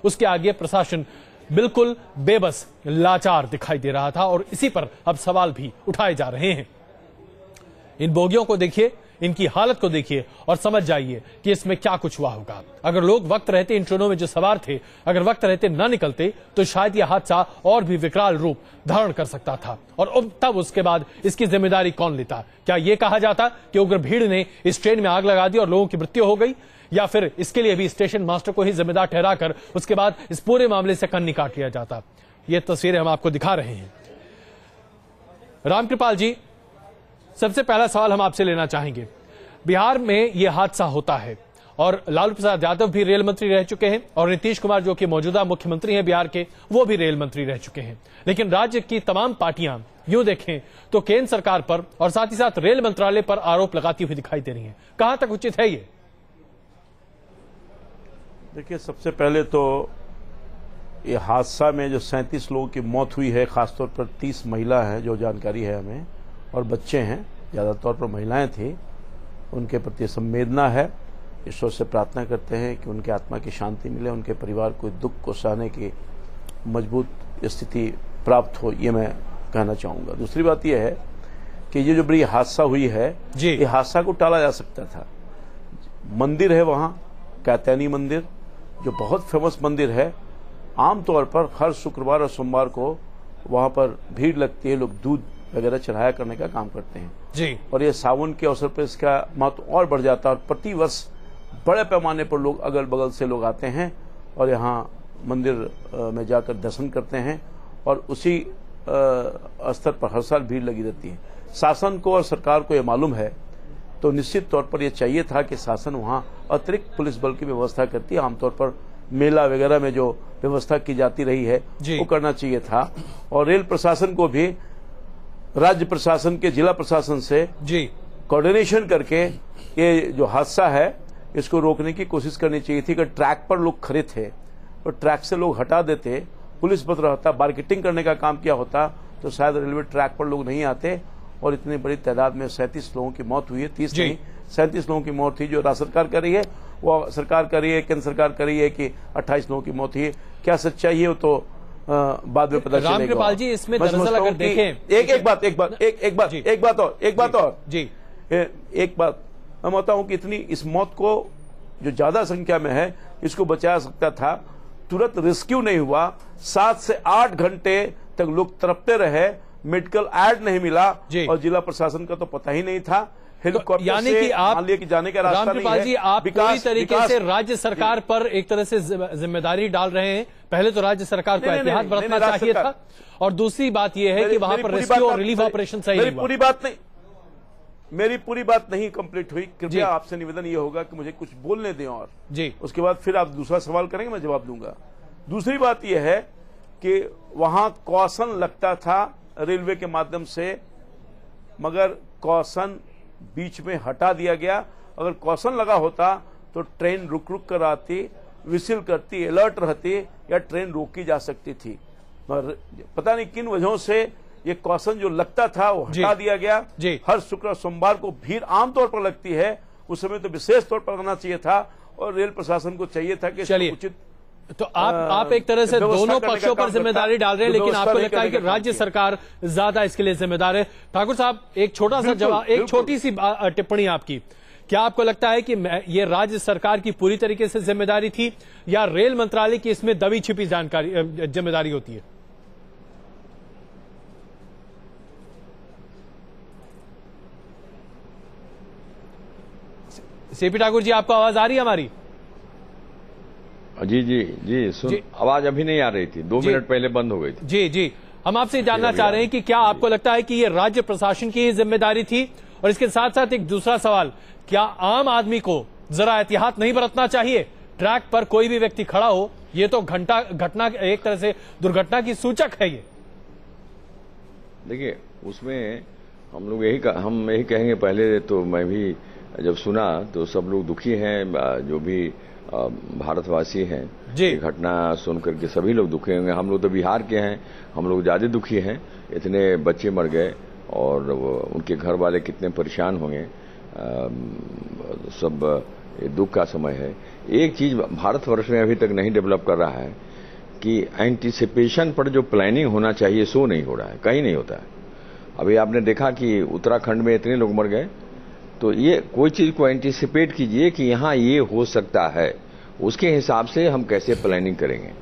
उसके आगे प्रशासन बिल्कुल बेबस, लाचार दिखाई दे रहा था और इसी पर अब सवाल भी उठाए जा रहे हैं। इन बोगियों को देखिए, इनकी हालत को देखिए और समझ जाइए कि इसमें क्या कुछ हुआ होगा। अगर लोग वक्त रहते इन ट्रेनों में जो सवार थे, अगर वक्त रहते न निकलते तो शायद यह हादसा और भी विकराल रूप धारण कर सकता था। और तब उसके बाद इसकी जिम्मेदारी कौन लेता? क्या यह कहा जाता कि उग्र भीड़ ने इस ट्रेन में आग लगा दी और लोगों की मृत्यु हो गई, या फिर इसके लिए भी स्टेशन मास्टर को ही जिम्मेदार ठहराकर उसके बाद इस पूरे मामले से कन्नी काट लिया जाता? ये तस्वीरें हम आपको दिखा रहे हैं। रामकृपाल जी, सबसे पहला सवाल हम आपसे लेना चाहेंगे। बिहार में यह हादसा होता है और लालू प्रसाद यादव भी रेल मंत्री रह चुके हैं और नीतीश कुमार जो कि मौजूदा मुख्यमंत्री हैं बिहार के, वो भी रेल मंत्री रह चुके हैं। लेकिन राज्य की तमाम पार्टियां यूं देखें तो केंद्र सरकार पर और साथ ही साथ रेल मंत्रालय पर आरोप लगाती हुई दिखाई दे रही हैं। कहां तक उचित है ये? देखिए, सबसे पहले तो ये हादसा में जो 37 लोगों की मौत हुई है, खासतौर पर 30 महिला है जो जानकारी है हमें, और बच्चे हैं, ज्यादातर पर महिलाएं थी। उनके प्रति संवेदना है। ईश्वर से प्रार्थना करते हैं कि उनके आत्मा की शांति मिले, उनके परिवार को दुख को सहने की मजबूत स्थिति प्राप्त हो, ये मैं कहना चाहूंगा। दूसरी बात यह है कि ये जो बड़ी हादसा हुई है, ये हादसा को टाला जा सकता था। मंदिर है वहां, कात्यायनी मंदिर, जो बहुत फेमस मंदिर है। आमतौर पर हर शुक्रवार और सोमवार को वहां पर भीड़ लगती है, लोग दूध वगैरह चढ़ाया करने का काम करते हैं जी। और ये सावन के अवसर पर इसका महत्व और बढ़ जाता है और प्रतिवर्ष बड़े पैमाने पर लोग अगल बगल से लोग आते हैं और यहाँ मंदिर में जाकर दर्शन करते हैं और उसी स्तर पर हर साल भीड़ लगी रहती है। शासन को और सरकार को ये मालूम है, तो निश्चित तौर पर यह चाहिए था कि शासन वहां अतिरिक्त पुलिस बल की व्यवस्था करती है। आमतौर पर मेला वगैरह में जो व्यवस्था की जाती रही है वो करना चाहिए था। और रेल प्रशासन को भी राज्य प्रशासन के जिला प्रशासन से कोऑर्डिनेशन करके ये जो हादसा है इसको रोकने की कोशिश करनी चाहिए थी। कि ट्रैक पर लोग खड़े थे और ट्रैक से लोग हटा देते, पुलिस बल रहता, मार्केटिंग करने का काम किया होता, तो शायद रेलवे ट्रैक पर लोग नहीं आते और इतनी बड़ी तादाद में 37 लोगों की मौत हुई है। 30 नहीं, 37 लोगों की मौत हुई। जो राज्य सरकार कर रही है वो सरकार कर रही है, केंद्र सरकार कर रही है कि 28 लोगों की मौत हुई है। क्या सच्चाई है वो तो बाद में पता चलेगा। रामकृपाल जी, इसमें दरअसल अगर देखें एक बात मैं मानता हूं कि इतनी इस मौत को जो ज्यादा संख्या में है इसको बचाया सकता था। तुरंत रेस्क्यू नहीं हुआ, 7 से 8 घंटे तक लोग तड़पते रहे, मेडिकल एड नहीं मिला और जिला प्रशासन का तो पता ही नहीं था। हेलीकॉप्टर यानी कि आप जाने का रास्ता नहीं है। जी, आप पूरी तरीके से राज्य सरकार पर एक तरह से जिम्मेदारी डाल रहे हैं। पहले तो राज्य सरकार को एहतियात बरतना चाहिए था और दूसरी बात यह है कि वहां पर रेस्क्यू और रिलीफ ऑपरेशन सही नहीं हुआ। मेरी पूरी बात नहीं कंप्लीट हुई। कृपया आपसे निवेदन ये होगा कि मुझे कुछ बोलने दें और उसके बाद फिर आप दूसरा सवाल करेंगे, मैं जवाब दूंगा। दूसरी बात यह है कि वहां कॉशन लगता था रेलवे के माध्यम से, मगर कॉशन बीच में हटा दिया गया। अगर कॉशन लगा होता तो ट्रेन रुक रुक कर आती, विसिल करती, अलर्ट रहती या ट्रेन रोकी जा सकती थी। मगर पता नहीं किन वजहों से ये कॉशन जो लगता था वो हटा दिया गया। हर शुक्र और सोमवार को भीड़ आमतौर पर लगती है, उस समय तो विशेष तौर पर लगना चाहिए था और रेल प्रशासन को चाहिए था कि उचित। तो आप एक तरह से दोनों पक्षों पर जिम्मेदारी डाल रहे हैं, लेकिन आपको लगता है कि राज्य सरकार ज्यादा इसके लिए जिम्मेदार है। ठाकुर साहब, एक छोटा सा जवाब, एक छोटी सी टिप्पणी आपकी। क्या आपको लगता है कि ये राज्य सरकार की पूरी तरीके से जिम्मेदारी थी या रेल मंत्रालय की इसमें दबी छिपी जानकारी जिम्मेदारी होती है? सीपी ठाकुर जी, आपको आवाज आ रही है हमारी? जी जी जी, सुन आवाज अभी नहीं आ रही थी, 2 मिनट पहले बंद हो गई थी। जी जी, हम आपसे जानना चाह रहे हैं कि क्या आपको लगता है कि ये राज्य प्रशासन की जिम्मेदारी थी? और इसके साथ साथ एक दूसरा सवाल, क्या आम आदमी को जरा एहतियात नहीं बरतना चाहिए? ट्रैक पर कोई भी व्यक्ति खड़ा हो, ये तो घटना एक तरह से दुर्घटना की सूचक है। ये देखिए, उसमें हम यही कहेंगे। पहले तो मैं भी जब सुना तो सब लोग दुखी हैं, जो भी भारतवासी हैं। ये घटना सुनकर के सभी लोग दुखी होंगे। हम लोग तो बिहार के हैं, हम लोग ज्यादा दुखी हैं। इतने बच्चे मर गए और उनके घर वाले कितने परेशान होंगे। सब ये दुख का समय है। एक चीज भारतवर्ष में अभी तक नहीं डेवलप कर रहा है कि एंटीसिपेशन पर जो प्लानिंग होना चाहिए सो नहीं हो रहा है, कहीं नहीं होता है। अभी आपने देखा कि उत्तराखंड में इतने लोग मर गए, तो ये कोई चीज को एंटीसिपेट कीजिए कि यहाँ ये हो सकता है, उसके हिसाब से हम कैसे प्लानिंग करेंगे।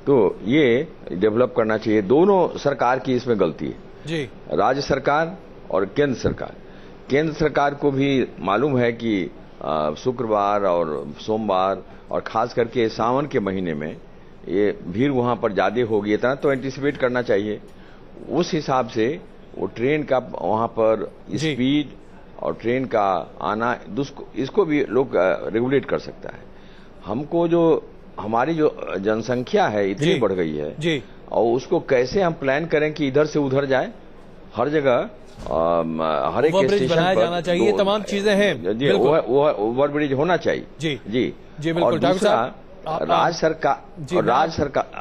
तो ये डेवलप करना चाहिए। दोनों सरकार की इसमें गलती है जी, राज्य सरकार और केंद्र सरकार। केंद्र सरकार को भी मालूम है कि शुक्रवार और सोमवार और खास करके सावन के महीने में ये भीड़ वहां पर ज्यादा होगी, इतना तो एंटीसिपेट करना चाहिए। उस हिसाब से वो ट्रेन का वहां पर स्पीड और ट्रेन का आना, इसको भी लोग रेगुलेट कर सकता है। हमको जो हमारी जो जनसंख्या है इतनी बढ़ गई है जी, और उसको कैसे हम प्लान करें कि इधर से उधर जाए, हर जगह हर एक स्टेशन बनाया जाना चाहिए, तमाम चीजें हैं जी, ओवर ब्रिज होना चाहिए जी जी जी बिल्कुल। डॉक्टर साहब,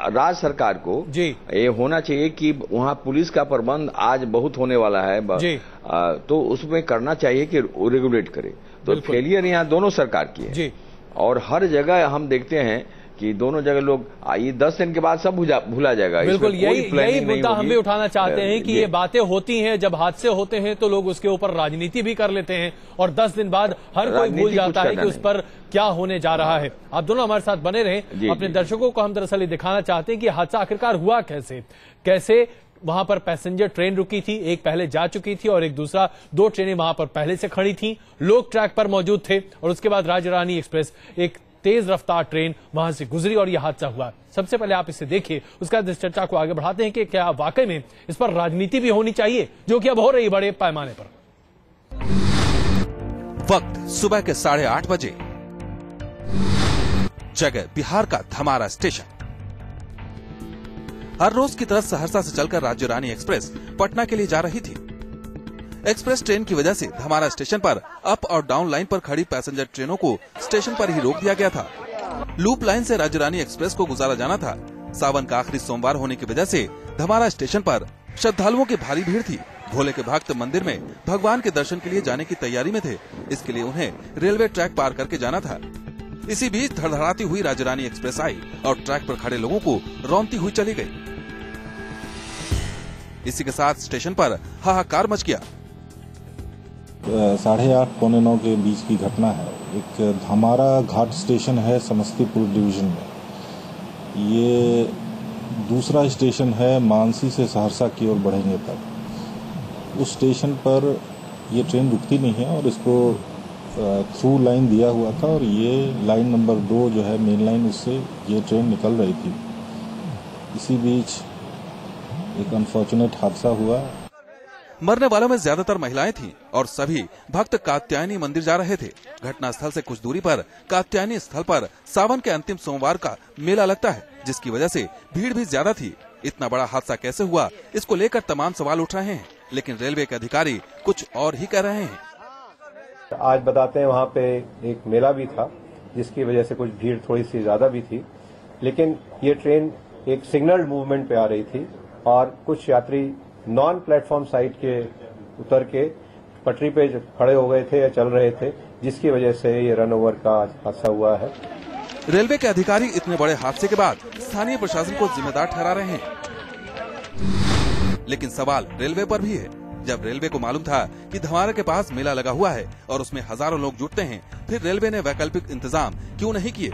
राज्य सरकार को ये होना चाहिए कि वहाँ पुलिस का प्रबंध आज बहुत होने वाला है तो उसमें करना चाहिए कि रेगुलेट करे। तो फेलियर यहाँ दोनों सरकार की है और हर जगह हम देखते हैं कि दोनों जगह लोग ये 10 दिन के बाद सब भूला जाएगा। बिल्कुल यही मुद्दा हम भी उठाना चाहते हैं कि ये बातें होती हैं, जब हादसे होते हैं तो लोग उसके ऊपर राजनीति भी कर लेते हैं और 10 दिन बाद हर कोई भूल जाता है कि उस पर क्या होने जा रहा है। आप दोनों हमारे साथ बने रहें। अपने दर्शकों को हम दरअसल दिखाना चाहते हैं कि हादसा आखिरकार हुआ कैसे। वहां पर पैसेंजर ट्रेन रुकी थी, एक पहले जा चुकी थी और एक दूसरा, 2 ट्रेनें वहां पर पहले से खड़ी थी, लोग ट्रैक पर मौजूद थे और उसके बाद राजरानी एक्सप्रेस एक तेज रफ्तार ट्रेन वहां से गुजरी और यह हादसा हुआ। सबसे पहले आप इसे देखिए, उसके बाद इस चर्चा को आगे बढ़ाते हैं कि क्या वाकई में इस पर राजनीति भी होनी चाहिए, जो कि अब हो रही बड़े पैमाने पर। वक्त सुबह के 8:30 बजे, जगह बिहार का धमारा स्टेशन। हर रोज की तरह सहरसा से चलकर राज्य रानी एक्सप्रेस पटना के लिए जा रही थी। एक्सप्रेस ट्रेन की वजह से धमारा स्टेशन पर अप और डाउन लाइन पर खड़ी पैसेंजर ट्रेनों को स्टेशन पर ही रोक दिया गया था। लूप लाइन से राज्य रानी एक्सप्रेस को गुजारा जाना था। सावन का आखिरी सोमवार होने की वजह से धमारा स्टेशन पर श्रद्धालुओं की भारी भीड़ थी। भोले के भक्त मंदिर में भगवान के दर्शन के लिए जाने की तैयारी में थे। इसके लिए उन्हें रेलवे ट्रैक पार करके जाना था। इसी बीच धड़धड़ाती हुई राज्य रानी एक्सप्रेस आई और ट्रैक पर खड़े लोगों को रौंदती हुई चली गई। इसी के साथ स्टेशन पर हाहाकार मच गया। 8:30 पौने 9 के बीच की घटना है। एक धमारा घाट स्टेशन है समस्तीपुर डिवीजन में। ये दूसरा स्टेशन है मानसी से सहरसा की ओर बढ़ेंगे तक। उस स्टेशन पर ये ट्रेन रुकती नहीं है और इसको थ्रू लाइन दिया हुआ था और ये लाइन नंबर 2 जो है मेन लाइन, उससे ये ट्रेन निकल रही थी। इसी बीच एक अनफॉर्चुनेट हादसा हुआ। मरने वालों में ज्यादातर महिलाएं थीं और सभी भक्त कात्यायनी मंदिर जा रहे थे। घटना स्थल से कुछ दूरी पर कात्यायनी स्थल पर सावन के अंतिम सोमवार का मेला लगता है, जिसकी वजह से भीड़ भी ज्यादा थी। इतना बड़ा हादसा कैसे हुआ, इसको लेकर तमाम सवाल उठ रहे हैं, लेकिन रेलवे के अधिकारी कुछ और ही कह रहे हैं। आज बताते हैं वहाँ पे एक मेला भी था, जिसकी वजह से कुछ भीड़ थोड़ी सी ज्यादा भी थी, लेकिन ये ट्रेन एक सिग्नल मूवमेंट पे आ रही थी और कुछ यात्री नॉन प्लेटफॉर्म साइड के उतर के पटरी पे खड़े हो गए थे या चल रहे थे, जिसकी वजह से ये रन ओवर का हादसा हुआ है। रेलवे के अधिकारी इतने बड़े हादसे के बाद स्थानीय प्रशासन को जिम्मेदार ठहरा रहे हैं, लेकिन सवाल रेलवे पर भी है। जब रेलवे को मालूम था कि धमारा के पास मेला लगा हुआ है और उसमें हजारों लोग जुटते हैं, फिर रेलवे ने वैकल्पिक इंतजाम क्यों नहीं किए?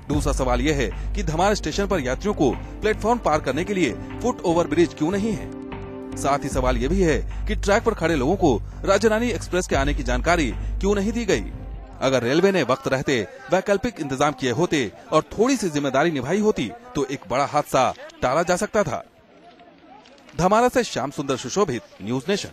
दूसरा सवाल यह है कि धमारा स्टेशन पर यात्रियों को प्लेटफॉर्म पार करने के लिए फुट ओवर ब्रिज क्यों नहीं है? साथ ही सवाल ये भी है कि ट्रैक पर खड़े लोगों को राजरानी एक्सप्रेस के आने की जानकारी क्यों नहीं दी गई? अगर रेलवे ने वक्त रहते वैकल्पिक इंतजाम किए होते और थोड़ी सी जिम्मेदारी निभाई होती तो एक बड़ा हादसा टाला जा सकता था। धमारा से श्याम सुंदर सुशोभित, न्यूज नेशन।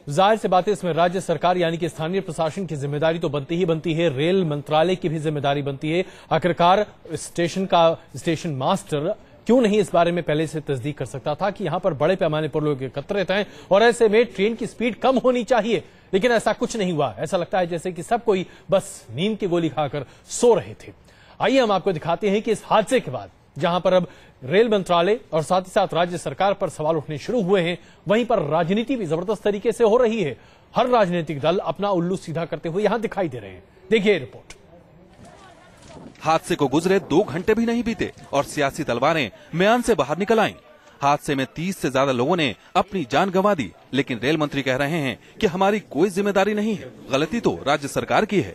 जाहिर सी बात है, इसमें राज्य सरकार यानी कि स्थानीय प्रशासन की जिम्मेदारी तो बनती ही बनती है, रेल मंत्रालय की भी जिम्मेदारी बनती है। आखिरकार स्टेशन मास्टर क्यों नहीं इस बारे में पहले से तस्दीक कर सकता था कि यहां पर बड़े पैमाने पर लोग एकत्रित हैं और ऐसे में ट्रेन की स्पीड कम होनी चाहिए, लेकिन ऐसा कुछ नहीं हुआ। ऐसा लगता है जैसे कि सब कोई बस नींद की गोली खाकर सो रहे थे। आइए हम आपको दिखाते हैं कि इस हादसे के बाद जहां पर अब रेल मंत्रालय और साथ ही साथ राज्य सरकार पर सवाल उठने शुरू हुए हैं, वहीं पर राजनीति भी जबरदस्त तरीके से हो रही है। हर राजनीतिक दल अपना उल्लू सीधा करते हुए यहां दिखाई दे रहे हैं। देखिए रिपोर्ट। हादसे को गुजरे 2 घंटे भी नहीं बीते और सियासी तलवारें म्यान से बाहर निकल आईं। हादसे में 30 से ज्यादा लोगों ने अपनी जान गंवा दी, लेकिन रेल मंत्री कह रहे हैं कि हमारी कोई जिम्मेदारी नहीं है, गलती तो राज्य सरकार की है।